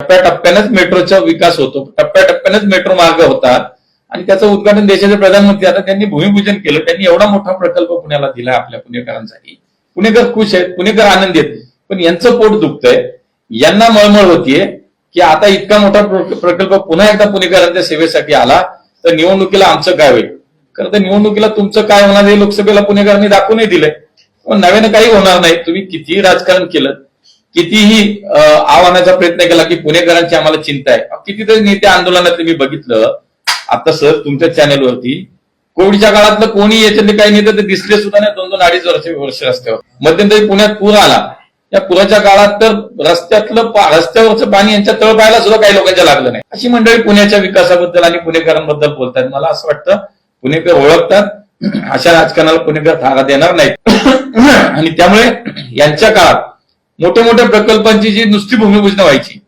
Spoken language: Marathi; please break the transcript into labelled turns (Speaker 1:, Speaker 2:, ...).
Speaker 1: टप्प्याटप्प्यानेच मेट्रोचा विकास होतो, टप्प्याटप्प्यानेच मेट्रो मार्ग होतात आणि त्याचं उद्घाटन देशाचे प्रधानमंत्री आता त्यांनी भूमिपूजन केलं. त्यांनी एवढा मोठा प्रकल्प पुण्याला दिला आपल्या पुणेकरांसाठी. पुणेकर खुश आहेत, पुणेकर आनंदी आहेत. पण यांचं पोट दुखतंय, यांना मळमळ होतीये की आता इतका मोठा प्रकल्प पुन्हा एकदा पुणेकरांच्या सेवेसाठी आला तर निवडणुकीला आमचं काय होईल. खरं तर निवडणुकीला तुमचं काय होणार हे लोकसभेला पुणेकरांनी दाखवूनही दिलंय. पण नव्यानं काही होणार नाही. तुम्ही कितीही राजकारण केलं, कितीही आव्हानाचा प्रयत्न केला की पुणेकरांची आम्हाला चिंता आहे. कितीतरी नेते आंदोलनातले मी बघितलं आता सर तुमच्या चॅनेलवरती, कोविडच्या काळातलं कोणी याच्यातले काही नेते ते दिसले सुद्धा नाही 2-2, 2.5 वर्ष रस्त्यावर. मध्यंतरी पुण्यात पूर आला, या पुराच्या काळात तर रस्त्यावरचं पाणी यांच्या तळपायाला सुद्धा काही लोकांच्या लागलं नाही. अशी मंडळी पुण्याच्या विकासाबद्दल आणि पुणेकरांबद्दल बोलतात. मला असं वाटतं पुणेकर ओळखतात, अशा राजकारणाला पुणेकर थारा देणार नाहीत आणि त्यामुळे यांच्या काळात मोठ्या मोठ्या प्रकल्पांची जी नुसती भूमिपूजन व्हायची